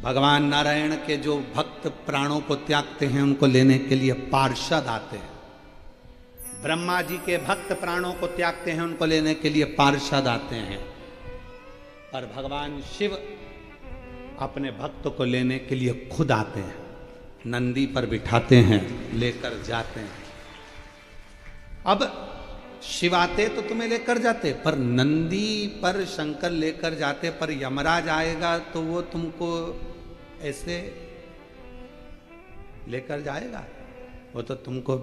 भगवान नारायण के जो भक्त प्राणों को त्यागते हैं उनको लेने के लिए पार्षद आते हैं। ब्रह्मा जी के भक्त प्राणों को त्यागते हैं, उनको लेने के लिए पार्षद आते हैं। पर भगवान शिव अपने भक्त को लेने के लिए खुद आते हैं, नंदी पर बिठाते हैं, लेकर जाते हैं। अब शिव आते तो तुम्हें लेकर जाते, पर नंदी पर शंकर लेकर जाते, पर यमराज आएगा तो वो तुमको ऐसे लेकर जाएगा? वो तो तुमको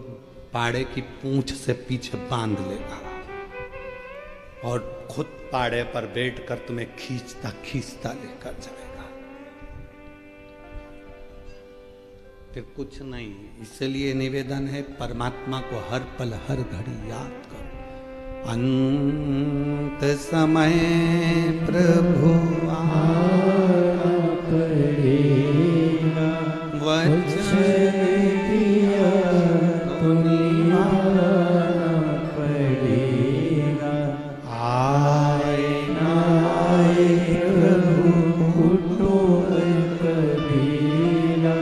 पाड़े की पूंछ से पीछे बांध लेगा और खुद पाड़े पर बैठकर तुम्हें खींचता खींचता लेकर जाएगा। फिर कुछ नहीं। इसलिए निवेदन है, परमात्मा को हर पल हर घड़ी याद करो। अंत समय प्रभु आना पड़ेगा, वचन दिया तो निभाना पड़ेगा। आए ना आए प्रभु कुटुंब कबीरा,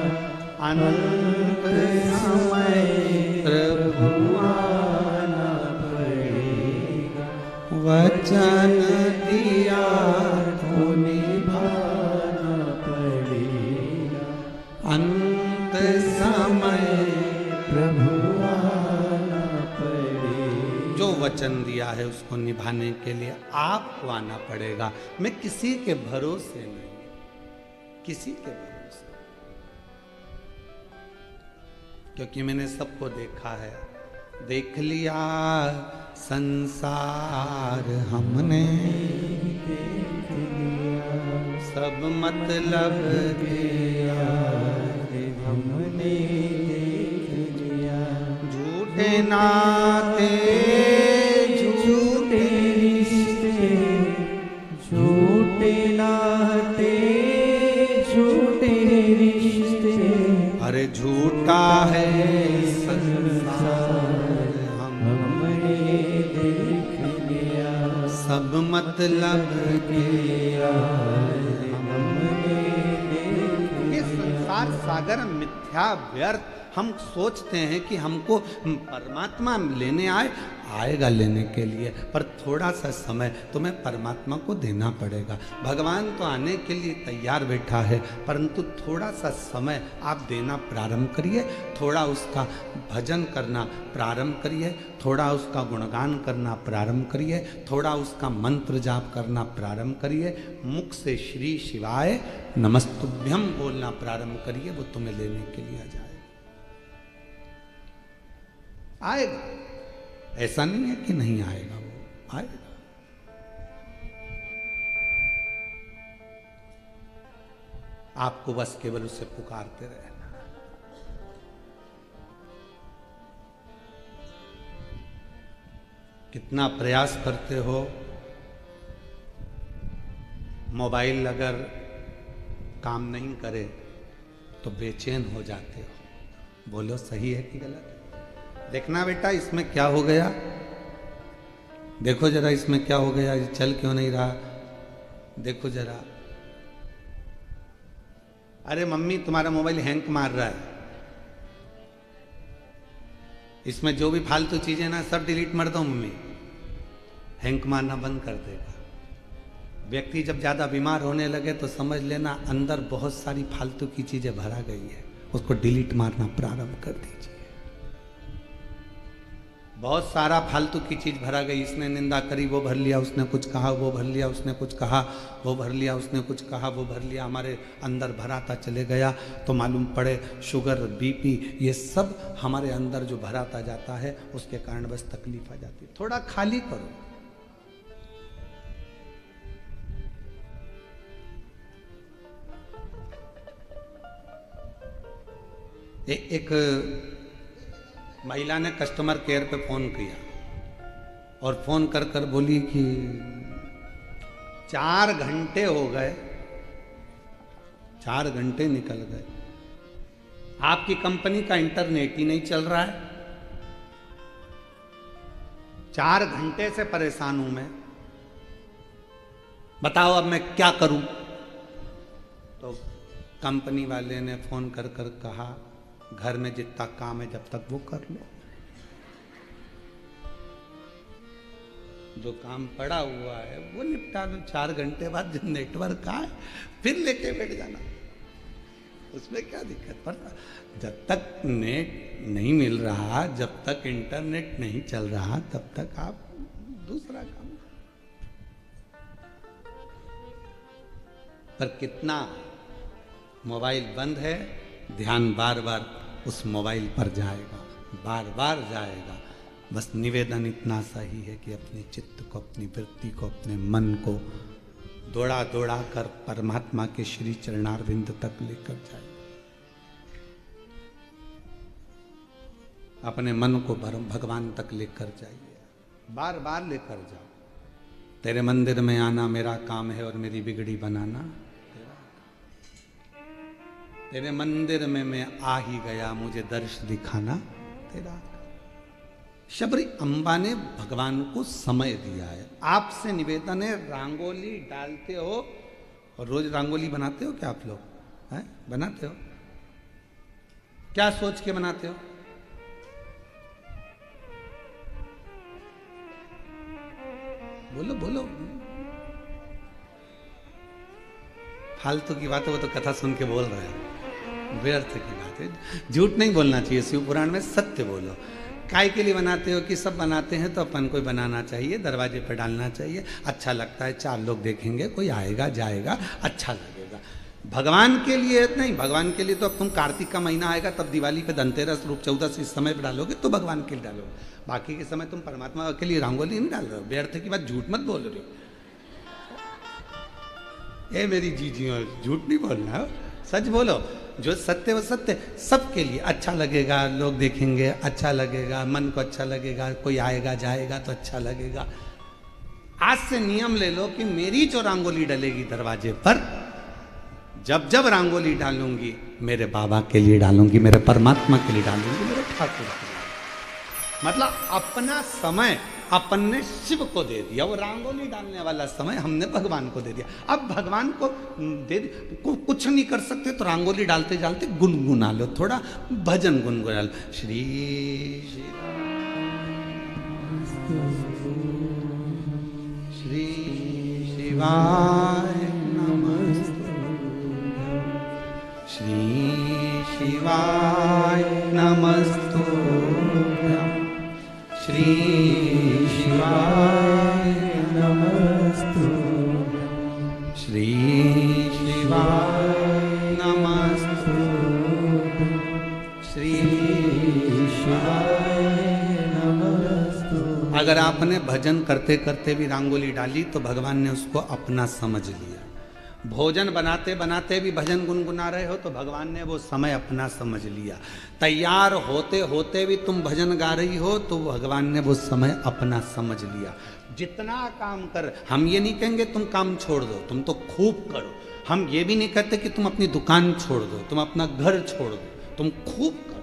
अंत समय प्रभु आना पड़ेगा, वचन दिया तो निभाना पड़ेगा। अंत समय प्रभु आना पड़ेगा। जो वचन दिया है उसको निभाने के लिए आपको आना पड़ेगा। मैं किसी के भरोसे नहीं, किसी के भरोसे, क्योंकि मैंने सबको देखा है। देख लिया संसार हमने, सब मतलब के हमने देख लिया। झूठे नाते झूठे रिश्ते, झूठे नाते झूठे रिश्ते, अरे झूठा है संसार हमने देख लिया। सब मतलब किया हमने देख लिया। ये संसार सागर मिथ्या व्यर्थ। हम सोचते हैं कि हमको परमात्मा लेने आएगा लेने के लिए, पर थोड़ा सा समय तुम्हें परमात्मा को देना पड़ेगा। भगवान तो आने के लिए तैयार बैठा है, परंतु थोड़ा सा समय आप देना प्रारंभ करिए। थोड़ा उसका भजन करना प्रारंभ करिए, थोड़ा उसका गुणगान करना प्रारंभ करिए, थोड़ा उसका मंत्र जाप करना प्रारंभ करिए। मुख से श्री शिवाय नमस्तुभ्यम बोलना प्रारंभ करिए। वो तुम्हें लेने के लिए आ जाए, आएगा। ऐसा नहीं है कि नहीं आएगा, वो आएगा। आपको बस केवल उसे पुकारते रहना। कितना प्रयास करते हो, मोबाइल अगर काम नहीं करे तो बेचैन हो जाते हो। बोलो सही है कि गलत? देखना बेटा इसमें क्या हो गया, देखो जरा इसमें क्या हो गया, ये चल क्यों नहीं रहा, देखो जरा। अरे मम्मी तुम्हारा मोबाइल हैंग मार रहा है, इसमें जो भी फालतू चीजें ना सब डिलीट मार दो मम्मी, हैंग मारना बंद कर देगा। व्यक्ति जब ज्यादा बीमार होने लगे तो समझ लेना अंदर बहुत सारी फालतू की चीजें भरा गई है, उसको डिलीट मारना प्रारंभ कर दीजिए। बहुत सारा फालतू की चीज भरा गई, इसने निंदा करी वो भर लिया, उसने कुछ कहा वो भर लिया, उसने कुछ कहा वो भर लिया, उसने कुछ कहा वो भर लिया, हमारे अंदर भराता चले गया तो मालूम पड़े शुगर बीपी ये सब हमारे अंदर जो भराता जाता है उसके कारण बस तकलीफ आ जाती है। थोड़ा खाली करो। एक महिला ने कस्टमर केयर पे फोन किया और फोन कर कर बोली कि 4 घंटे हो गए, 4 घंटे निकल गए, आपकी कंपनी का इंटरनेट ही नहीं चल रहा है। 4 घंटे से परेशान हूं मैं, बताओ अब मैं क्या करूं। तो कंपनी वाले ने फोन कर कर कहा घर में जितना काम है जब तक वो कर लो, जो काम पड़ा हुआ है वो निपटा दो, 4 घंटे बाद जब नेटवर्क आए फिर लेके बैठ जाना, उसमें क्या दिक्कत। पर जब तक नेट नहीं मिल रहा, जब तक इंटरनेट नहीं चल रहा, तब तक आप दूसरा काम। पर कितना मोबाइल बंद है, ध्यान बार बार उस मोबाइल पर जाएगा, बार बार जाएगा। बस निवेदन इतना सा ही है कि अपने चित्त को, अपनी वृत्ति को, अपने मन को दौड़ा दौड़ा कर परमात्मा के श्री चरणारविंद तक लेकर जाए। अपने मन को भगवान तक लेकर जाइए, बार बार लेकर जाओ। तेरे मंदिर में आना मेरा काम है और मेरी बिगड़ी बनाना तेरे मंदिर में मैं आ ही गया, मुझे दर्श दिखाना तेरा। शबरी अम्बा ने भगवान को समय दिया है। आपसे निवेदन है, रंगोली डालते हो और रोज रंगोली बनाते हो क्या आप लोग? हैं? बनाते हो? क्या सोच के बनाते हो? बोलो बोलो। फालतू की बात है, वो तो कथा सुन के बोल रहे हैं, व्यर्थ की बात है। झूठ नहीं बोलना चाहिए, शिव पुराण में सत्य बोलो। काय के लिए बनाते हो कि सब बनाते हैं तो अपन को बनाना चाहिए, दरवाजे पर डालना चाहिए, अच्छा लगता है, 4 लोग देखेंगे, कोई आएगा जाएगा, अच्छा लगेगा। भगवान के लिए नहीं, भगवान के लिए तो अब तुम कार्तिक का महीना आएगा तब दिवाली पे, धनतेरस, रूप चौदस, इस समय पे डालोगे तो भगवान के लिए डालोगे। बाकी के समय तुम परमात्मा के लिए रंगोली नहीं डाल रहे हो। व्यर्थ की बात, झूठ मत बोल रही। ये मेरी जीजियों, झूठ नहीं बोलना हो, सच बोलो। जो सत्य वो सत्य, सबके लिए अच्छा लगेगा, लोग देखेंगे, अच्छा लगेगा, मन को अच्छा लगेगा, कोई आएगा जाएगा तो अच्छा लगेगा। आज से नियम ले लो कि मेरी जो रंगोली डलेगी दरवाजे पर, जब जब रंगोली डालूंगी मेरे बाबा के लिए डालूंगी, मेरे परमात्मा के लिए डालूंगी, मेरे ठाकुर के लिए। मतलब अपना समय अपन ने शिव को दे दिया, वो रंगोली डालने वाला समय हमने भगवान को दे दिया। अब भगवान को दे कुछ नहीं कर सकते तो रंगोली डालते डालते गुनगुना लो, थोड़ा भजन गुनगुना लो। श्री श्री शिवाय नमस्तु, श्री शिवाय नमस्तु, श्री शिवाय नमस्तु, श्री शिवाय नमस्तु, श्री शिवाय नमस्तु। अगर आपने भजन करते करते भी रंगोली डाली तो भगवान ने उसको अपना समझ लिया। भोजन बनाते बनाते भी भजन गुनगुना रहे हो तो भगवान ने वो समय अपना समझ लिया। तैयार होते होते भी तुम भजन गा रही हो तो भगवान ने वो समय अपना समझ लिया। जितना काम कर, हम ये नहीं कहेंगे तुम काम छोड़ दो, तुम तो खूब करो। हम ये भी नहीं कहते कि तुम अपनी दुकान छोड़ दो, तुम अपना घर छोड़ दो, तुम खूब करो।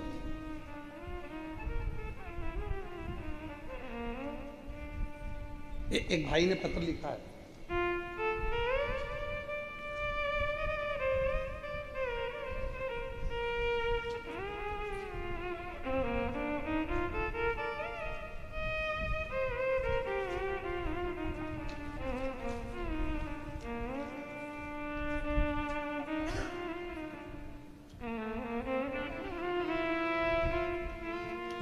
एक भाई ने पत्र लिखा है,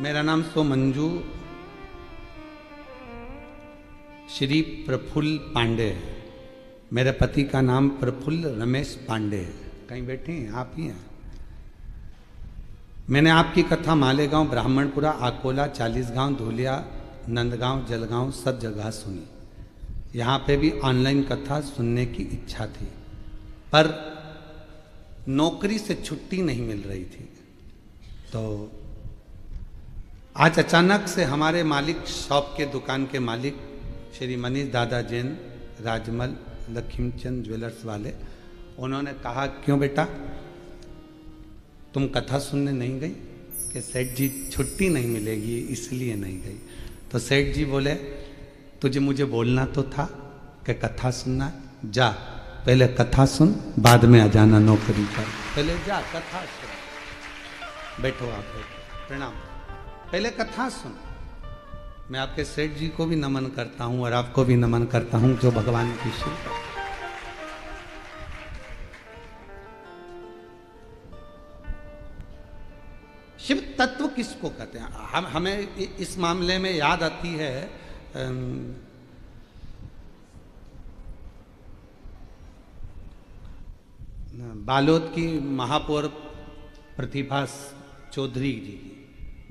मेरा नाम सो मंजू श्री प्रफुल्ल पांडे है। मेरे पति का नाम प्रफुल्ल रमेश पांडे है। कहीं बैठे हैं आप ही हैं। मैंने आपकी कथा मालेगांव, ब्राह्मणपुरा, आकोला, 40 गांव, धुलिया, नंदगांव, जलगांव सब जगह सुनी। यहाँ पे भी ऑनलाइन कथा सुनने की इच्छा थी, पर नौकरी से छुट्टी नहीं मिल रही थी। तो आज अचानक से हमारे मालिक, शॉप के दुकान के मालिक श्री मनीष दादा जैन, राजमल, लक्ष्मीचंद ज्वेलर्स वाले, उन्होंने कहा क्यों बेटा तुम कथा सुनने नहीं गई? कि सेठ जी छुट्टी नहीं मिलेगी इसलिए नहीं गई। तो सेठ जी बोले तुझे मुझे बोलना तो था कि कथा सुनना, जा पहले कथा सुन, बाद में आ जाना नौकरी पर। पहले जा कथा सुन। बैठो आप, बैठो, प्रणाम। पहले कथा सुन। मैं आपके सेठ जी को भी नमन करता हूं और आपको भी नमन करता हूं जो भगवान की शिव। शिव तत्व किसको कहते हैं? हमें इस मामले में याद आती है बालोद की महापौर प्रतिभा चौधरी जी,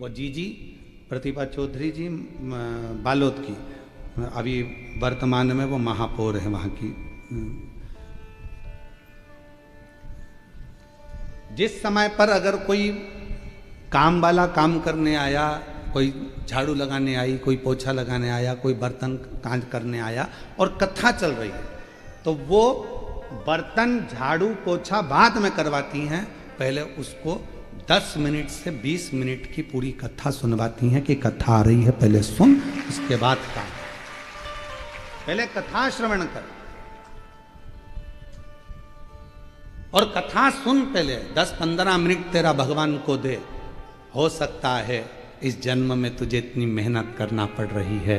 वो जीजी प्रतिभा चौधरी जी बालोद की, अभी वर्तमान में वो महापौर है वहाँ की। जिस समय पर अगर कोई काम वाला काम करने आया, कोई झाड़ू लगाने आई, कोई पोछा लगाने आया, कोई बर्तन कांज करने आया और कथा चल रही है, तो वो बर्तन झाड़ू पोछा बाद में करवाती हैं, पहले उसको 10 मिनट से 20 मिनट की पूरी कथा सुनवाती हैं कि कथा आ रही है, पहले सुन, उसके बाद काम। पहले कथा श्रवण कर और कथा सुन, पहले 10-15 मिनट तेरा भगवान को दे। हो सकता है इस जन्म में तुझे इतनी मेहनत करना पड़ रही है,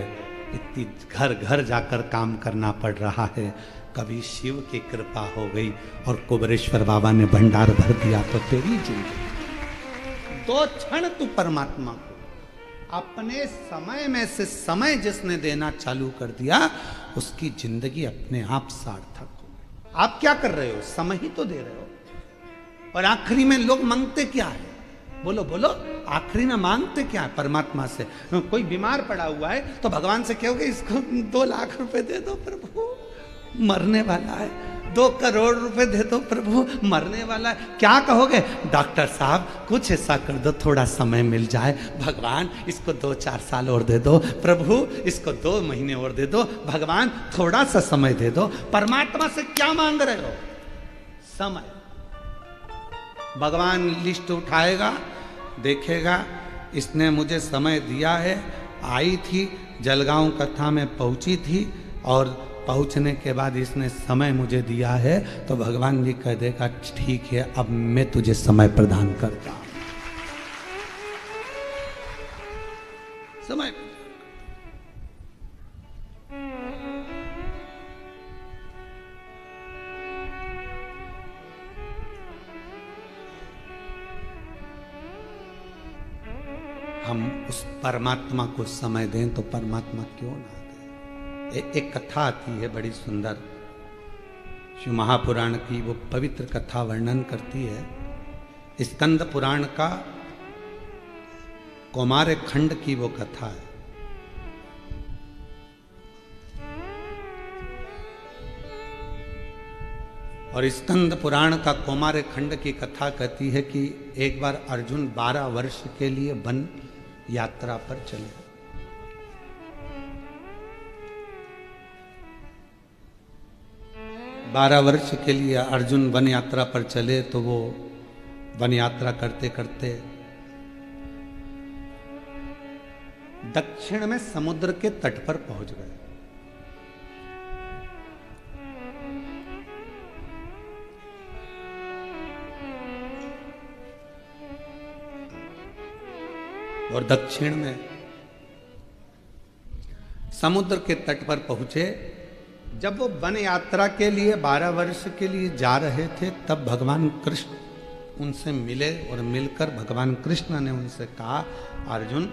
इतनी घर घर जाकर काम करना पड़ रहा है, कभी शिव की कृपा हो गई और कुबेरेश्वर बाबा ने भंडार भर दिया तो तेरी जिंदगी 2 क्षण तू परमात्मा को अपने समय में से समय जिसने देना चालू कर दिया, उसकी जिंदगी अपने आप सार्थक हो गई। आप क्या कर रहे हो? समय ही तो दे रहे हो। और आखिरी में लोग मांगते क्या है? बोलो बोलो, आखिरी में मांगते क्या है परमात्मा से? कोई बीमार पड़ा हुआ है तो भगवान से कहोगे इसको 2 लाख रुपए दे दो प्रभु, मरने वाला है। 2 करोड़ रुपए दे दो प्रभु, मरने वाला है। क्या कहोगे? डॉक्टर साहब कुछ ऐसा कर दो, थोड़ा समय मिल जाए। भगवान इसको 2-4 साल और दे दो प्रभु, इसको 2 महीने और दे दो भगवान, थोड़ा सा समय दे दो। परमात्मा से क्या मांग रहे हो? समय। भगवान लिस्ट उठाएगा, देखेगा इसने मुझे समय दिया है, आई थी जलगांव कथा में पहुंची थी और पहुंचने के बाद इसने समय मुझे दिया है, तो भगवान जी कह देगा ठीक है, अब मैं तुझे समय प्रदान करता हूं। समय हम उस परमात्मा को समय दें तो परमात्मा क्यों ना दे। एक कथा आती है बड़ी सुंदर, शिव महापुराण की, वो पवित्र कथा वर्णन करती है। स्कंद पुराण का कौमार खंड की वो कथा है। और स्कंद पुराण का कौमार खंड की कथा कहती है कि एक बार अर्जुन 12 वर्ष के लिए वन यात्रा पर चले। बारह वर्ष के लिए अर्जुन वन यात्रा पर चले, तो वो वन यात्रा करते करते दक्षिण में समुद्र के तट पर पहुंच गए। और दक्षिण में समुद्र के तट पर पहुंचे। जब वो वन यात्रा के लिए 12 वर्ष के लिए जा रहे थे, तब भगवान कृष्ण उनसे मिले और मिलकर भगवान कृष्ण ने उनसे कहा, अर्जुन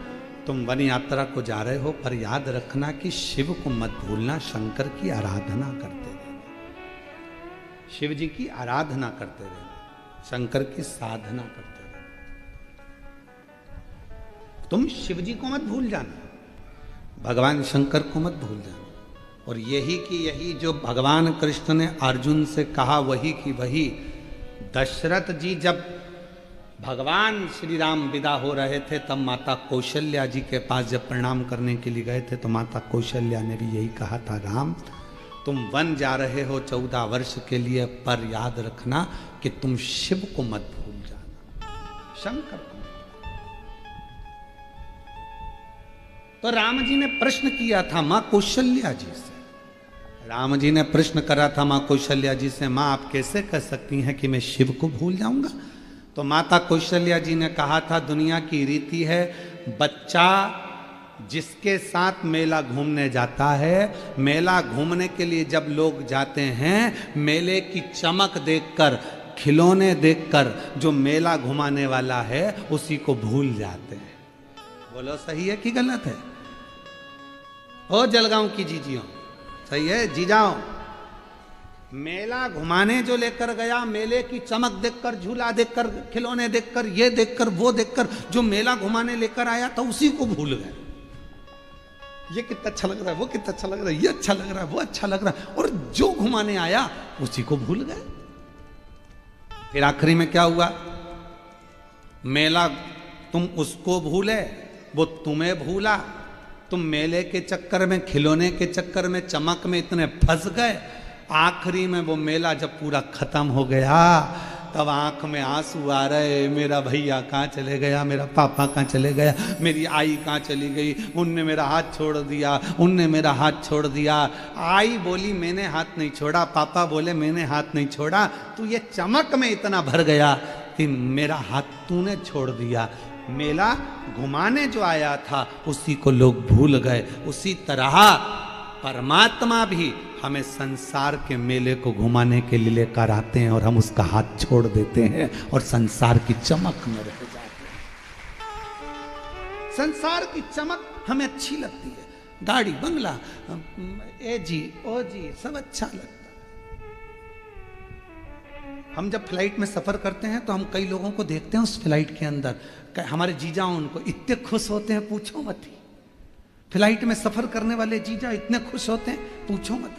तुम वन यात्रा को जा रहे हो, पर याद रखना कि शिव को मत भूलना, शंकर की आराधना करते रहना, शिव जी की आराधना करते रहना, शंकर की साधना करते रहना। तुम शिव जी को मत भूल जाना, भगवान शंकर को मत भूल जाना। और यही की यही जो भगवान कृष्ण ने अर्जुन से कहा, वही की वही दशरथ जी जब भगवान श्री राम विदा हो रहे थे, तब माता कौशल्या जी के पास जब प्रणाम करने के लिए गए थे, तो माता कौशल्या ने भी यही कहा था, राम तुम वन जा रहे हो 14 वर्ष के लिए, पर याद रखना कि तुम शिव को मत भूल जाना, शंकर को। तो राम जी ने प्रश्न किया था मां कौशल्या जी से, राम जी ने प्रश्न करा था माँ कौशल्या जी से, माँ आप कैसे कह सकती हैं कि मैं शिव को भूल जाऊंगा? तो माता कौशल्या जी ने कहा था, दुनिया की रीति है, बच्चा जिसके साथ मेला घूमने जाता है, मेला घूमने के लिए जब लोग जाते हैं, मेले की चमक देखकर, खिलौने देखकर जो मेला घुमाने वाला है उसी को भूल जाते हैं। बोलो सही है कि गलत है? ओ जलगांव की जीजियों, सही है जीजाओ? मेला घुमाने जो लेकर गया, मेले की चमक देखकर, झूला देखकर, खिलौने देखकर, ये देखकर, वो देखकर जो मेला घुमाने लेकर आया था उसी को भूल गए। ये कितना अच्छा लग रहा है, वो कितना अच्छा लग रहा है, ये अच्छा लग रहा है, वो अच्छा लग रहा है, और जो घुमाने आया उसी को भूल गए। फिर आखिरी में क्या हुआ? मेला तुम उसको भूले, वो तुम्हें भूला। तुम मेले के चक्कर में, खिलौने के चक्कर में, चमक में इतने फंस गए, आखिरी में वो मेला जब पूरा खत्म हो गया तब आंख में आंसू आ रहे, मेरा भैया कहाँ चले गया, मेरा पापा कहाँ चले गया, मेरी आई कहाँ चली गई, उनने मेरा हाथ छोड़ दिया, उनने मेरा हाथ छोड़ दिया। आई बोली मैंने हाथ नहीं छोड़ा, पापा बोले मैंने हाथ नहीं छोड़ा, तू ये चमक में इतना भर गया कि मेरा हाथ तूने छोड़ दिया। मेला घुमाने जो आया था उसी को लोग भूल गए। उसी तरह परमात्मा भी हमें संसार के मेले को घुमाने के लिए लेकर आते हैं और हम उसका हाथ छोड़ देते हैं और संसार की चमक में रह जाते हैं। संसार की चमक हमें अच्छी लगती है, गाड़ी बंगला, ए जी ओ जी सब अच्छा लगता है। हम जब फ्लाइट में सफर करते हैं तो हम कई लोगों को देखते हैं उस फ्लाइट के अंदर, हमारे जीजा उनको इतने खुश होते हैं पूछो मत ही। फ्लाइट में सफर करने वाले जीजा इतने खुश होते हैं पूछो मत।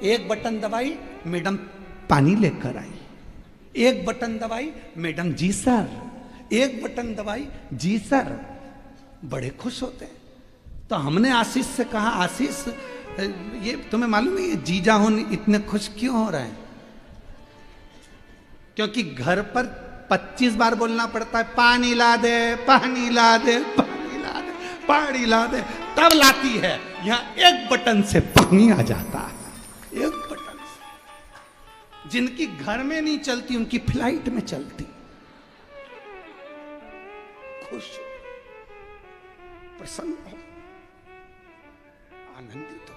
एक बटन दबाई मैडम पानी लेकर आई, एक बटन दबाई मैडम जी सर, एक बटन दबाई जी सर, बड़े खुश होते हैं। तो हमने आशीष से कहा, आशीष ये तुम्हें मालूम है ये जीजा होने इतने खुश क्यों हो रहे हैं? क्योंकि घर पर 25 बार बोलना पड़ता है, पानी ला दे, पानी ला दे, पानी ला दे, पानी ला दे, तब लाती है। यहां एक बटन से पानी आ जाता है, एक बटन से। जिनकी घर में नहीं चलती उनकी फ्लाइट में चलती। खुश हो, प्रसन्न हो, आनंदित हो।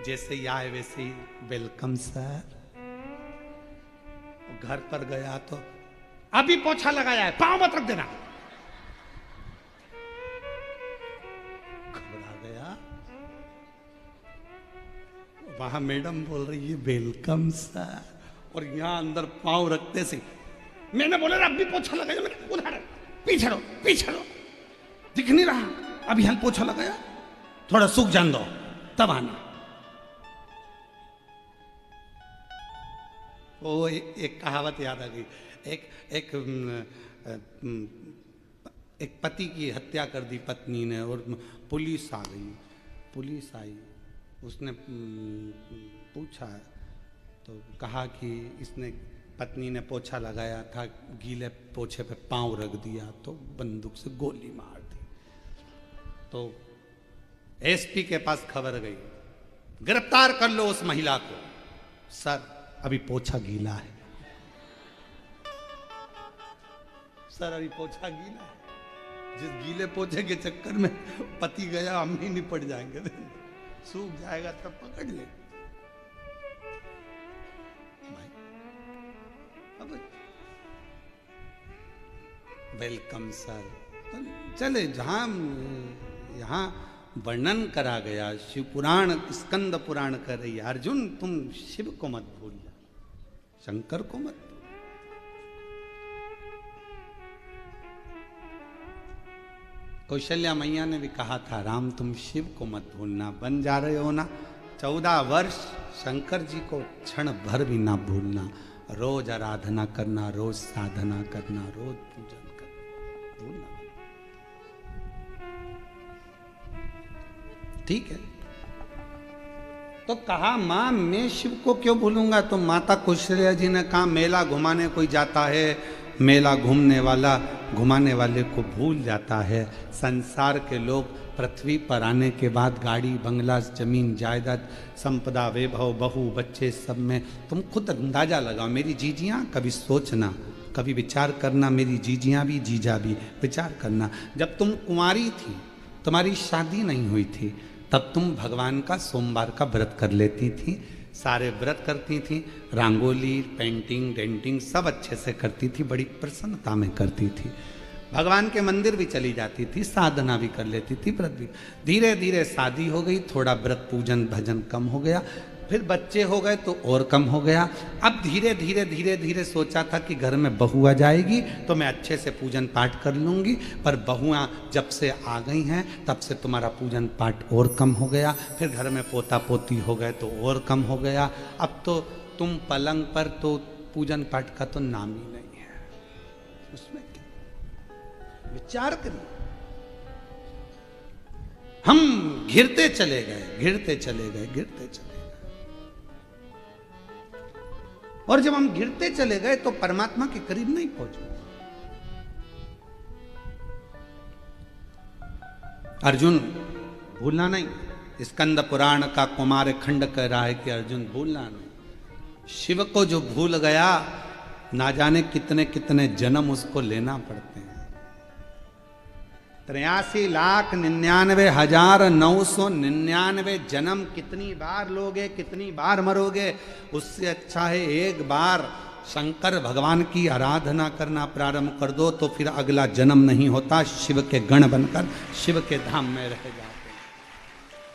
जैसे ही आए वैसे ही वेलकम सर। घर पर गया तो अभी पोछा लगाया है, पांव मत रख देना। घबरा गया, वहां मैडम बोल रही है वेलकम सर, और यहां अंदर पांव रखते से मैंने बोला अभी पोछा लगाया, मैंने उधर पीछे लो, पीछे लो, दिख नहीं रहा, अभी यहां पोछा लगाया, थोड़ा सूख जान दो तब आना। वो एक कहावत याद आ गई। एक पति की हत्या कर दी पत्नी ने और पुलिस आ गई। पुलिस आई, उसने पूछा तो कहा कि इसने पत्नी ने पोछा लगाया था, गीले पोछे पे पांव रख दिया तो बंदूक से गोली मार दी। तो एसपी के पास खबर गई, गिरफ्तार कर लो उस महिला को। सर अभी पोछा गीला है, सर अभी पोछा गीला है। जिस गीले पोछे के चक्कर में पति गया, हम ही निपट जाएंगे, सूख जाएगा तब पकड़ ले भाई। अब वेलकम सर, तो चले जहां यहां वर्णन करा गया, शिव पुराण स्कंद पुराण कर रही है, अर्जुन तुम शिव को मत भूलिए, शंकर को मत। कौशल्या मैया ने भी कहा था, राम तुम शिव को मत भूलना, बन जा रहे हो ना 14 वर्ष, शंकर जी को क्षण भर भी ना भूलना, रोज आराधना करना, रोज साधना करना, रोज पूजन करना, भूलना। ठीक है, तो कहा मां मैं शिव को क्यों भूलूंगा? तो माता कौशल्या जी ने कहा मेला घुमाने कोई जाता है, मेला घुमाने वाले को भूल जाता है। संसार के लोग पृथ्वी पर आने के बाद गाड़ी बंगला जमीन जायदाद संपदा वैभव बहू बच्चे सब में तुम खुद अंदाजा लगाओ। मेरी जीजियाँ कभी सोचना, कभी विचार करना, मेरी जीजियाँ भी जीजा भी विचार करना, जब तुम कुंवारी थी, तुम्हारी शादी नहीं हुई थी, तब तुम भगवान का सोमवार का व्रत कर लेती थी, सारे व्रत करती थी, रंगोली पेंटिंग डेंटिंग सब अच्छे से करती थी, बड़ी प्रसन्नता में करती थी, भगवान के मंदिर भी चली जाती थी, साधना भी कर लेती थी, व्रत भी। धीरे धीरे शादी हो गई, थोड़ा व्रत पूजन भजन कम हो गया, फिर बच्चे हो गए तो और कम हो गया। अब धीरे धीरे धीरे धीरे सोचा था कि घर में बहू आ जाएगी तो मैं अच्छे से पूजन पाठ कर लूँगी, पर बहुआँ जब से आ गई हैं तब से तुम्हारा पूजन पाठ और कम हो गया, फिर घर में पोता पोती हो गए तो और कम हो गया। अब तो तुम पलंग पर तो पूजन पाठ का तो नाम ही नहीं है, उसमें क्या विचार करिए। हम घिरते चले गए, घिरते चले गए, घिरते चले गए, और जब हम गिरते चले गए तो परमात्मा के करीब नहीं पहुंचे। अर्जुन भूलना नहीं, स्कंद पुराण का कुमार खंड कह रहा है कि अर्जुन भूलना नहीं। शिव को जो भूल गया ना जाने कितने कितने जन्म उसको लेना पड़ते हैं। 83,99,999 जन्म कितनी बार लोगे, कितनी बार मरोगे, उससे अच्छा है एक बार शंकर भगवान की आराधना करना प्रारंभ कर दो तो फिर अगला जन्म नहीं होता, शिव के गण बनकर शिव के धाम में रह जाते हैं,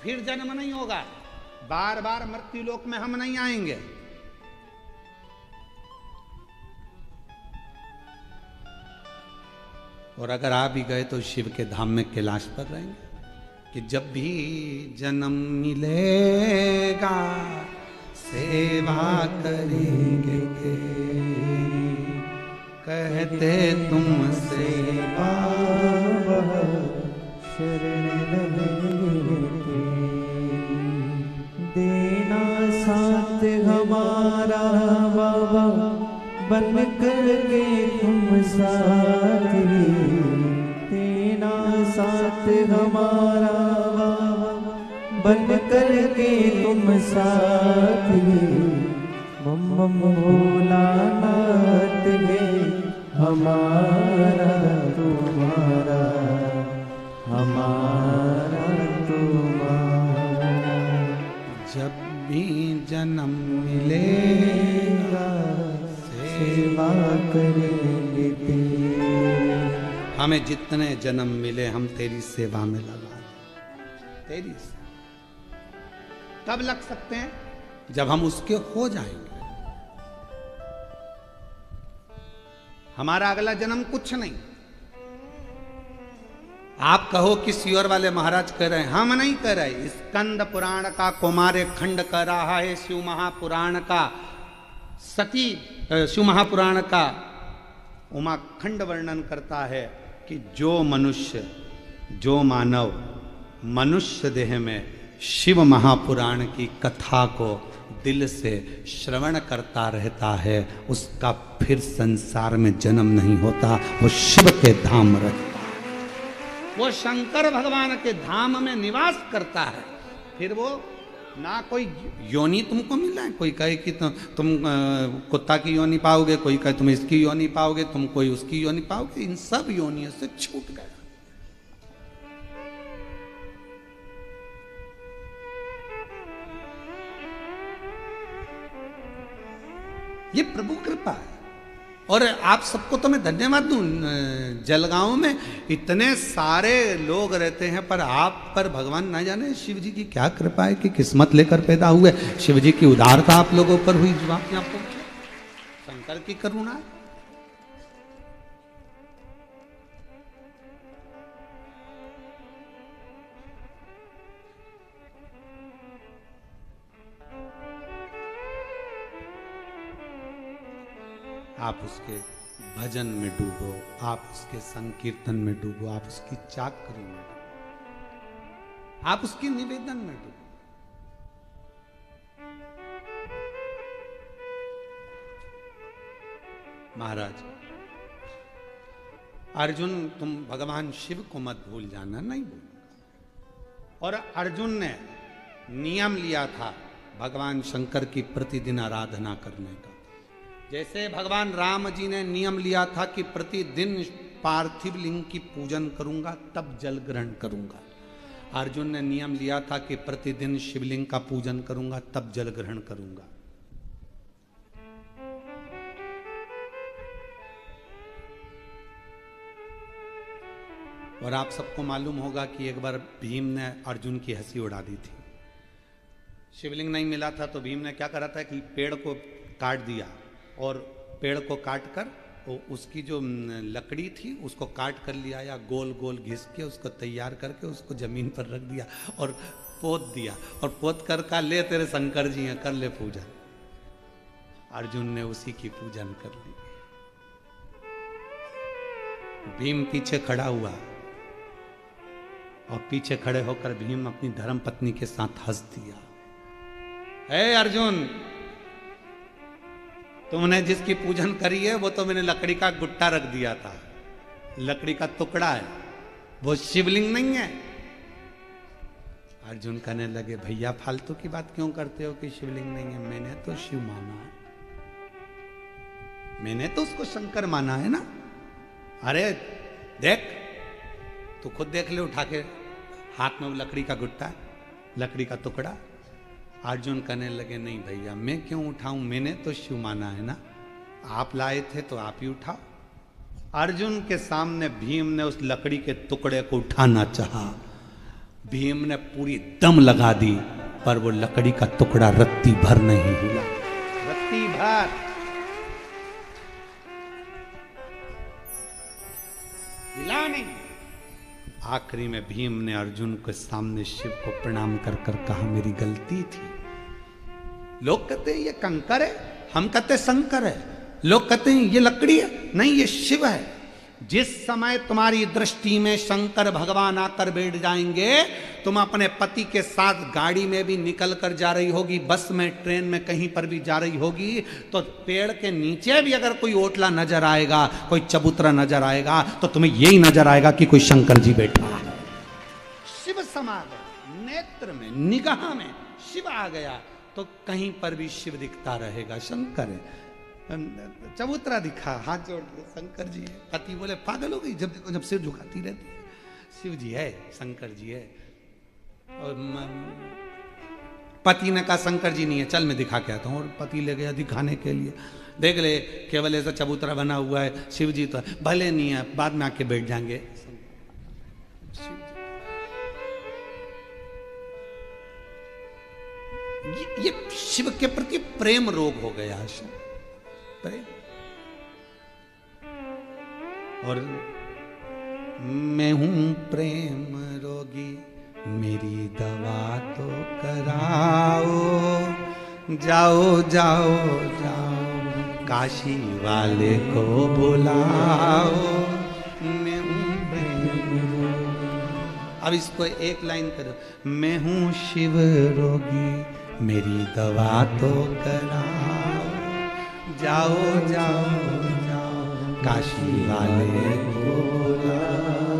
फिर जन्म नहीं होगा, बार बार मृत्यु लोक में हम नहीं आएंगे। और अगर आ भी गए तो शिव के धाम में कैलाश पर रहेंगे कि जब भी जन्म मिलेगा सेवा करेंगे, कहते तुमसे शरण देना साथ हमारा बाबा, बन करके तुम साथी, देना साथ हमारा बाबा, बन करके तुम साथी। मम भोलानाथ है हमारा तुम्हारा, हमारा तुम्हारा। जब भी जन्म मिलेगा सेवा करेंगे तेरी। हमें जितने जन्म मिले हम तेरी सेवा में लगा तेरी सेवा। कब लग सकते हैं? जब हम उसके हो जाएंगे। हमारा अगला जन्म कुछ नहीं। आप कहो कि सियोर वाले महाराज कह रहे हैं, हम नहीं कह रहे। स्कंद पुराण का कुमार खंड कह रहा है, शिव महापुराण का सती शिव महापुराण का उमा खंड वर्णन करता है कि जो मनुष्य, जो मानव मनुष्य देह में शिव महापुराण की कथा को दिल से श्रवण करता रहता है, उसका फिर संसार में जन्म नहीं होता, वो शिव के धाम रहता है, वो शंकर भगवान के धाम में निवास करता है। फिर वो ना कोई योनि तुमको मिला है, कोई कहे कि तुम कुत्ता की योनि पाओगे, कोई कहे तुम इसकी योनि पाओगे, तुम कोई उसकी योनि पाओगे, इन सब योनियों से छूट गया। ये प्रभु कृपा है। और आप सबको तो मैं धन्यवाद दूं, जलगांव में इतने सारे लोग रहते हैं, पर आप पर भगवान ना जाने शिव जी की क्या कृपा है कि किस्मत लेकर पैदा हुए। शिव जी की उदारता आप लोगों पर हुई, जो आप यहाँ पहुंचे, शंकर की करुणा। आप उसके भजन में डूबो, आप उसके संकीर्तन में डूबो, आप उसकी चाकरी में डूबो, आप उसके निवेदन में डूबो। महाराज अर्जुन तुम भगवान शिव को मत भूल जाना, नहीं भूल। और अर्जुन ने नियम लिया था भगवान शंकर की प्रतिदिन आराधना करने का। जैसे भगवान राम जी ने नियम लिया था कि प्रतिदिन पार्थिव लिंग की पूजन करूंगा तब जल ग्रहण करूंगा, अर्जुन ने नियम लिया था कि प्रतिदिन शिवलिंग का पूजन करूंगा तब जल ग्रहण करूंगा। और आप सबको मालूम होगा कि एक बार भीम ने अर्जुन की हंसी उड़ा दी थी। शिवलिंग नहीं मिला था तो भीम ने क्या करा था कि पेड़ को काट दिया और पेड़ को काट कर उसकी जो लकड़ी थी उसको काट कर लिया या गोल गोल घिस के उसको तैयार करके उसको जमीन पर रख दिया और पोत दिया और पोत कर का ले तेरे शंकर जी हैं कर ले पूजन। अर्जुन ने उसी की पूजन कर ली। भीम पीछे खड़ा हुआ और पीछे खड़े होकर भीम अपनी धर्म पत्नी के साथ हंस दिया। हे अर्जुन, तुमने जिसकी पूजन करी है वो तो मैंने लकड़ी का गुट्टा रख दिया था, लकड़ी का टुकड़ा है, वो शिवलिंग नहीं है। अर्जुन कहने लगे भैया फालतू की बात क्यों करते हो कि शिवलिंग नहीं है, मैंने तो शिव माना है, मैंने तो उसको शंकर माना है ना। अरे देख, तू खुद देख ले उठा के हाथ में वो लकड़ी का गुट्टा, लकड़ी का टुकड़ा। अर्जुन कहने लगे नहीं भैया मैं क्यों उठाऊं, मैंने तो शिव माना है ना, आप लाए थे तो आप ही उठाओ। अर्जुन के सामने भीम ने उस लकड़ी के टुकड़े को उठाना चाहा, भीम ने पूरी दम लगा दी पर वो लकड़ी का टुकड़ा रत्ती भर नहीं हिला, रत्ती भर। हिला नहीं। आखिरी में भीम ने अर्जुन के सामने शिव को प्रणाम कर कर कहा मेरी गलती थी। लोग कहते हैं ये कंकर है, हम कहते शंकर है, लोग कहते हैं ये लकड़ी है, नहीं ये शिव है। जिस समय तुम्हारी दृष्टि में शंकर भगवान आकर बैठ जाएंगे, तुम अपने पति के साथ गाड़ी में भी निकल कर जा रही होगी, बस में, ट्रेन में, कहीं पर भी जा रही होगी, तो पेड़ के नीचे भी अगर कोई ओटला नजर आएगा, कोई चबूतरा नजर आएगा, तो तुम्हें यही नजर आएगा कि कोई शंकर जी बैठा है। शिव समा गया, नेत्र में, निगाह में शिव आ गया तो कहीं पर भी शिव दिखता रहेगा, शंकर है। चबूतरा दिखा, हाथ जोड़ के शंकर जी है। पति बोले पागल हो गई, जब देखो जब सिर झुकाती रहती है। शिव जी है, शंकर जी है। और पति ने कहा शंकर जी नहीं है, चल मैं दिखा के आता हूँ। और पति ले गया दिखाने के लिए, देख ले केवल ऐसा चबूतरा बना हुआ है, शिव जी तो भले नहीं है, बाद में आके बैठ जाएंगे। ये शिव के प्रति प्रेम रोग हो गया है, प्रेम। और मैं हूं प्रेम रोगी, मेरी दवा तो कराओ, जाओ जाओ जाओ काशी वाले को बुलाओ, मैं हूं प्रेम रोगी। अब इसको एक लाइन करो, मैं हूं शिव रोगी, मेरी दवा तो कराओ, जाओ जाओ जाओ काशी वाले को बुलाओ,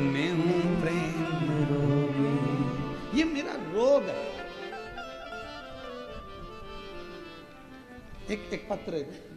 मैं हूं प्रेम रोगी। ये मेरा रोग है। एक पत्र है।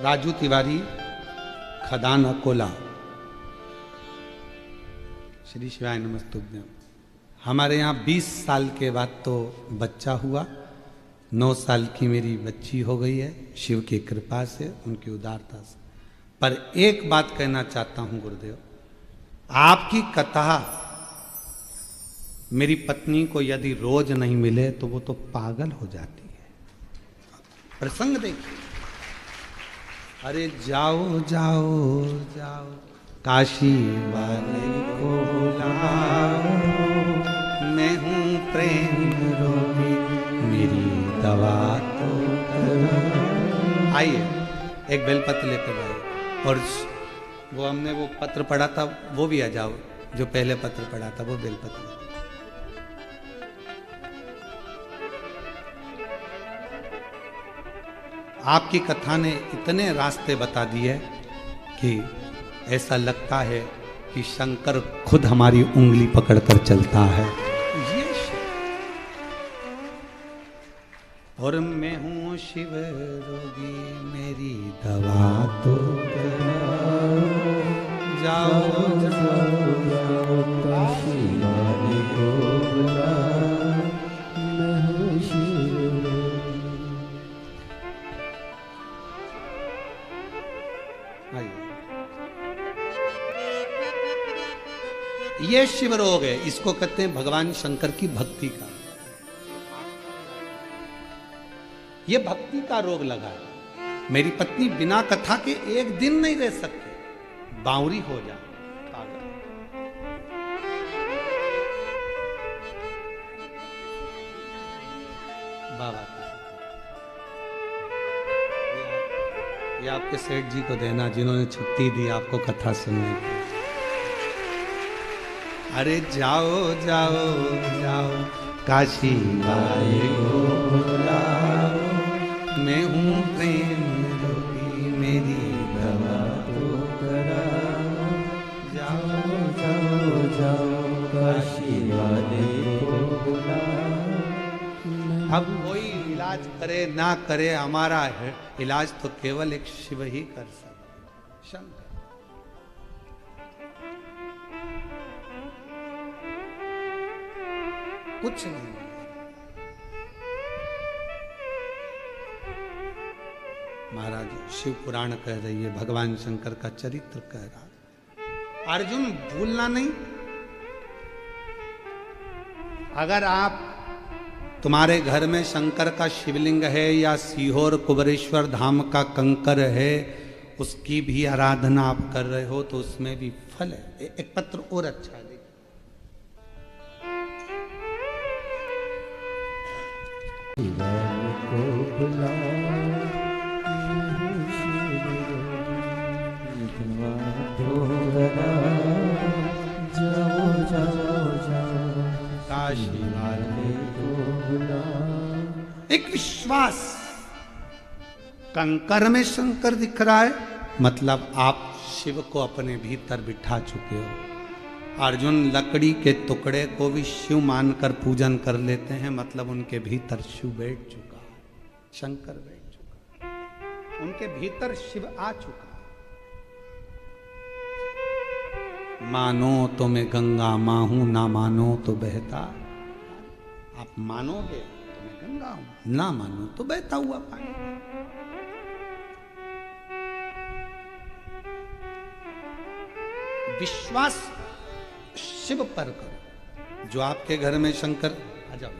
राजू तिवारी, खदान अकोला। श्री शिवाय नमस्तुभ्यम। हमारे यहाँ 20 साल के बाद तो बच्चा हुआ, 9 साल की मेरी बच्ची हो गई है, शिव की कृपा से, उनकी उदारता से। पर एक बात कहना चाहता हूं गुरुदेव, आपकी कथा मेरी पत्नी को यदि रोज नहीं मिले तो वो तो पागल हो जाती है। प्रसंग देखिए, अरे जाओ जाओ जाओ काशी वाले को बुलाओ, मैं हूँ प्रेम रोगी, मेरी दवा तो करो। आइए एक बेलपत्र लेकर आइए। और वो हमने वो पत्र पढ़ा था वो भी आ जाओ, जो पहले पत्र पढ़ा था वो बेलपत्र। आपकी कथा ने इतने रास्ते बता दिए कि ऐसा लगता है कि शंकर खुद हमारी उंगली पकड़कर चलता है। ये और मैं हूँ शिव रोगी, मेरी दवा तो जाओ जाओ जाओ काशी वाले को बुलाओ, मैं हूँ शिव रोगी। ये शिव रोग है, इसको कहते हैं भगवान शंकर की भक्ति का। ये भक्ति का रोग लगा है। मेरी पत्नी बिना कथा के एक दिन नहीं रह सकते, बावरी हो जा पागल। बाबा ये आपके सेठ जी को देना, जिन्होंने छुट्टी दी आपको कथा सुनने की। अरे जाओ जाओ जाओ काशी वाले को बुलाओ, मैं हूँ प्रेम रोगी, मेरी दवा तो कराओ। जाओ जाओ जाओ काशी वाले को बुलाओ। अब कोई इलाज करे ना करे, हमारा इलाज तो केवल एक शिव ही कर सकते, शंकर। कुछ नहीं। महाराज शिव पुराण कह रही है, भगवान शंकर का चरित्र कह रहा। अर्जुन भूलना नहीं, अगर आप तुम्हारे घर में शंकर का शिवलिंग है या सीहोर कुबरेश्वर धाम का कंकर है, उसकी भी आराधना आप कर रहे हो तो उसमें भी फल है। एक पत्र और अच्छा है, को बुलाओ, मैं हूँ शिव रोगी, दवा तो कराओ। जाओ जाओ जाओ काशी वाले को बुलाओ। एक विश्वास, कंकर में शंकर दिख रहा है मतलब आप शिव को अपने भीतर बिठा चुके हो। अर्जुन लकड़ी के टुकड़े को भी शिव मानकर पूजन कर लेते हैं, मतलब उनके भीतर शिव बैठ चुका है, शंकर बैठ चुका है, उनके भीतर शिव आ चुका है। मानो तो मैं गंगा मां हूं, ना मानो तो बहता। आप मानोगे तो मैं गंगा हूं, ना मानो तो बहता हुआ पानी। विश्वास शिव पर करो। जो आपके घर में शंकर, आ जाओ,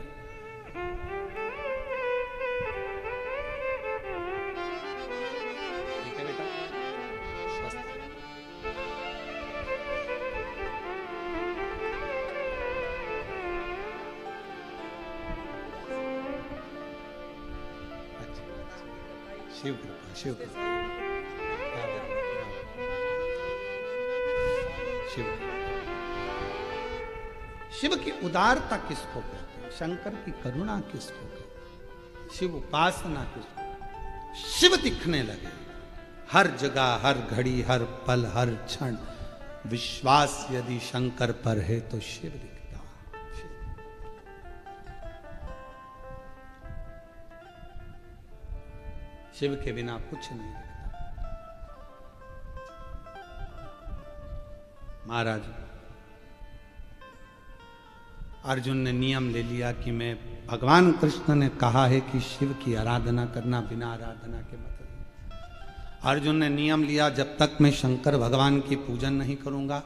ठीक है बेटा, स्वस्थ। अच्छा, शिव कृपा, शिव कृपा, शिव। शिव की उदारता किसको कहते हैं, शंकर की करुणा किसको कहते हैं, शिव उपासना किसको। शिव दिखने लगे हर जगह, हर घड़ी, हर पल, हर क्षण। विश्वास यदि शंकर पर है तो शिव दिखता। शिव के बिना कुछ नहीं दिखता। महाराज अर्जुन ने नियम ले लिया कि मैं, भगवान कृष्ण ने कहा है कि शिव की आराधना करना, बिना आराधना के मत। अर्जुन ने नियम लिया, जब तक मैं शंकर भगवान की पूजन नहीं करूंगा,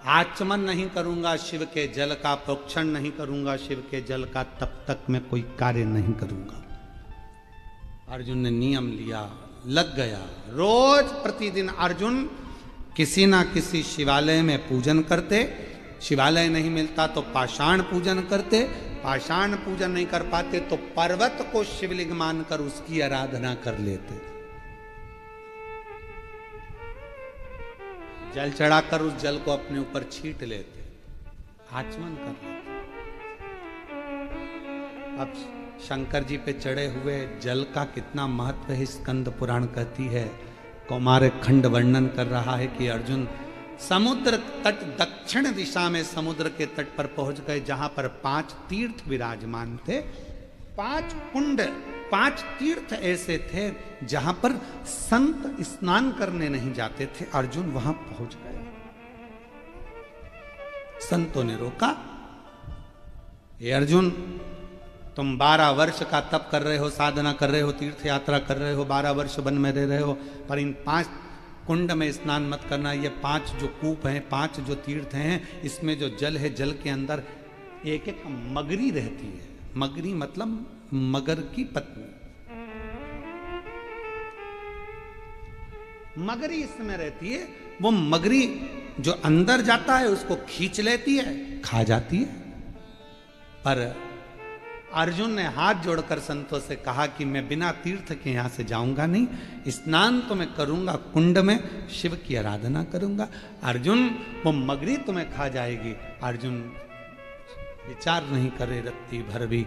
आचमन नहीं करूंगा, शिव के जल का प्रोक्षण नहीं करूंगा, शिव के जल का, तब तक मैं कोई कार्य नहीं करूंगा। अर्जुन ने नियम लिया, लग गया। रोज प्रतिदिन अर्जुन किसी ना किसी शिवालय में पूजन करते, शिवालय नहीं मिलता तो पाषाण पूजन करते, पाषाण पूजन नहीं कर पाते तो पर्वत को शिवलिंग मानकर उसकी आराधना कर लेते। जल चढ़ाकर उस जल को अपने ऊपर छीट लेते, आचमन कर लेते। अब शंकर जी पे चढ़े हुए जल का कितना महत्व है, स्कंद पुराण कहती है, कौमार खंड वर्णन कर रहा है कि अर्जुन समुद्र तट, दक्षिण दिशा में समुद्र के तट पर पहुंच गए, जहां पर 5 तीर्थ विराजमान थे। 5 कुंड, 5 तीर्थ ऐसे थे जहां पर संत स्नान करने नहीं जाते थे। अर्जुन वहां पहुंच गए। संतों ने रोका, ये अर्जुन, तुम 12 वर्ष का तप कर रहे हो, साधना कर रहे हो, तीर्थ यात्रा कर रहे हो, 12 वर्ष वन में रह रहे हो, पर इन 5 कुंड में स्नान मत करना। ये 5 जो कूप हैं, 5 जो तीर्थ हैं, इसमें जो जल है, जल के अंदर एक एक मगरी रहती है। मगरी मतलब मगर की पत्नी, मगरी इसमें रहती है। वो मगरी जो अंदर जाता है उसको खींच लेती है, खा जाती है। पर अर्जुन ने हाथ जोड़कर संतों से कहा कि मैं बिना तीर्थ के यहां से जाऊंगा नहीं, स्नान तो मैं करूंगा, कुंड में शिव की आराधना करूंगा। अर्जुन, वो मगरी तुम्हें खा जाएगी। अर्जुन विचार नहीं करे रत्ती भर भी।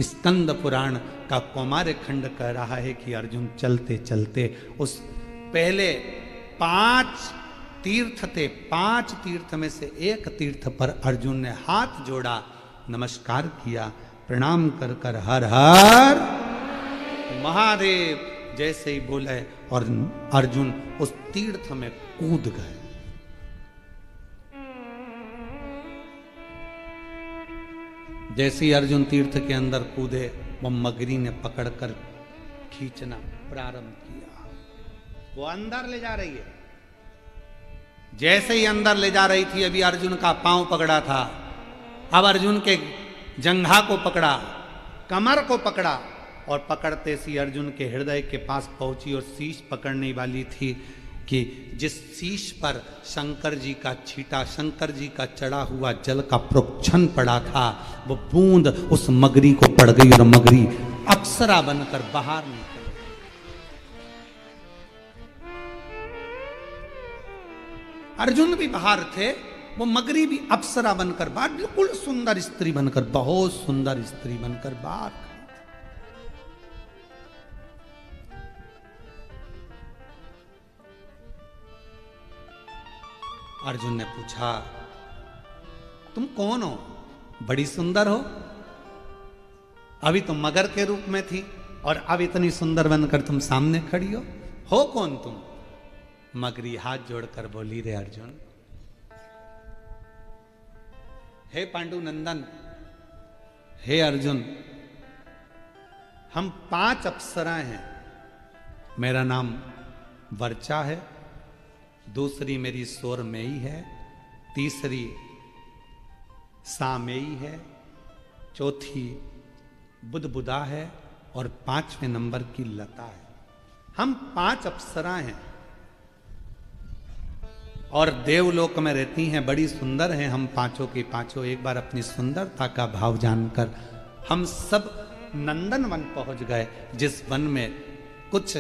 स्कंद पुराण का कौमार खंड कह रहा है कि अर्जुन चलते चलते उस पहले 5 तीर्थ थे, 5 तीर्थ में से एक तीर्थ पर अर्जुन ने हाथ जोड़ा, नमस्कार किया, प्रणाम कर कर हर हर महादेव जैसे ही बोले और अर्जुन उस तीर्थ में कूद गए। जैसे ही अर्जुन तीर्थ के अंदर कूदे, वो मगरी ने पकड़कर खींचना प्रारंभ किया। वो अंदर ले जा रही है। जैसे ही अंदर ले जा रही थी, अभी अर्जुन का पांव पकड़ा था, अब अर्जुन के जंघा को पकड़ा, कमर को पकड़ा, और पकड़ते सी अर्जुन के हृदय के पास पहुंची और शीश पकड़ने वाली थी कि जिस शीश पर शंकर जी का छीटा, शंकर जी का चढ़ा हुआ जल का प्रोक्षण पड़ा था, वो बूंद उस मगरी को पड़ गई और मगरी अप्सरा बनकर बाहर निकल गई। अर्जुन भी बाहर थे, वो मगरी भी अप्सरा बनकर बाहर, बिल्कुल सुंदर स्त्री बनकर, बहुत सुंदर स्त्री बनकर बाहर। अर्जुन ने पूछा, तुम कौन हो? बड़ी सुंदर हो। अभी तुम मगर के रूप में थी और अब इतनी सुंदर बनकर तुम सामने खड़ी हो कौन तुम? मगरी हाथ जोड़कर बोली, रे अर्जुन, हे पांडु नंदन, हे अर्जुन, हम 5 अप्सराएं हैं। मेरा नाम वर्चा है, दूसरी मेरी सोरमेई है, तीसरी सामेई है, चौथी बुदबुदा है और 5वें नंबर की लता है। हम 5 अप्सराएं हैं और देवलोक में रहती हैं, बड़ी सुंदर हैं हम पांचों की पांचों। एक बार अपनी सुंदरता का भाव जानकर हम सब नंदन वन पहुंच गए, जिस वन में कुछ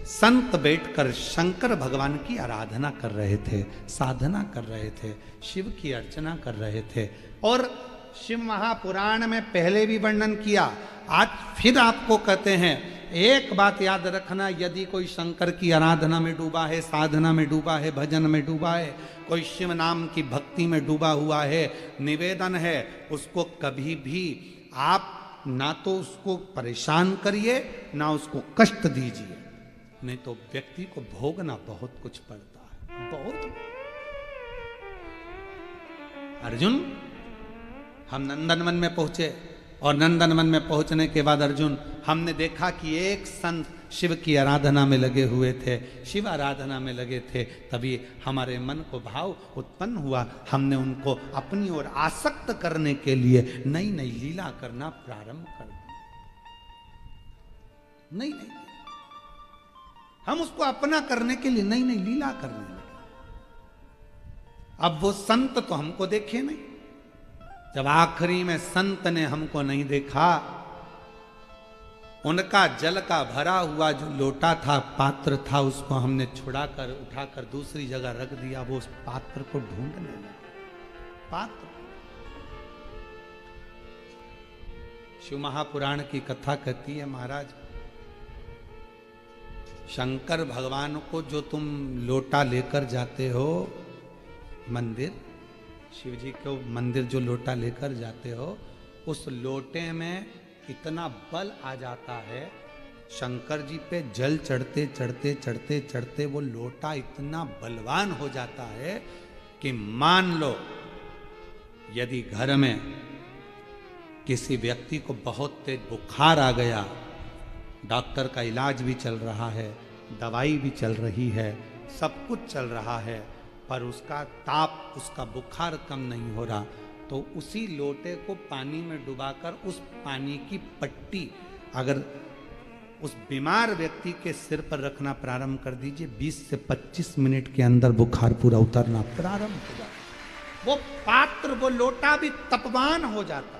संत बैठकर शंकर भगवान की आराधना कर रहे थे, साधना कर रहे थे, शिव की अर्चना कर रहे थे। और शिव महापुराण में पहले भी वर्णन किया, आज फिर आपको कहते हैं, एक बात याद रखना, यदि कोई शंकर की आराधना में डूबा है, साधना में डूबा है, भजन में डूबा है, कोई शिव नाम की भक्ति में डूबा हुआ है, निवेदन है, उसको कभी भी आप ना तो उसको परेशान करिए, ना उसको कष्ट दीजिए, नहीं तो व्यक्ति को भोगना बहुत कुछ पड़ता है, बहुत। अर्जुन, हम नंदनवन में पहुंचे और नंदनवन में पहुंचने के बाद अर्जुन, हमने देखा कि एक संत शिव की आराधना में लगे हुए थे, शिव आराधना में लगे थे। तभी हमारे मन को भाव उत्पन्न हुआ, हमने उनको अपनी ओर आसक्त करने के लिए नई नई लीला करना प्रारंभ कर दिया। नई नई हम उसको अपना करने के लिए नई नई लीला करने लगे। अब वो संत तो हमको देखे नहीं, जब आखिरी में संत ने हमको नहीं देखा, उनका जल का भरा हुआ जो लोटा था, पात्र था, उसको हमने छुड़ाकर उठाकर दूसरी जगह रख दिया। वो उस पात्र को ढूंढने लगे। पात्र, शिव महापुराण की कथा कहती है, महाराज शंकर भगवान को जो तुम लोटा लेकर जाते हो मंदिर, शिव जी को मंदिर जो लोटा लेकर जाते हो, उस लोटे में इतना बल आ जाता है, शंकर जी पे जल चढ़ते चढ़ते चढ़ते चढ़ते वो लोटा इतना बलवान हो जाता है कि मान लो यदि घर में किसी व्यक्ति को बहुत तेज बुखार आ गया, डॉक्टर का इलाज भी चल रहा है, दवाई भी चल रही है, सब कुछ चल रहा है, पर उसका ताप, उसका बुखार कम नहीं हो रहा, तो उसी लोटे को पानी में डुबाकर उस पानी की पट्टी अगर उस बीमार व्यक्ति के सिर पर रखना प्रारंभ कर दीजिए, 20 से 25 मिनट के अंदर बुखार पूरा उतरना प्रारंभ हो जाता। वो पात्र, वो लोटा भी तपवान हो जाता।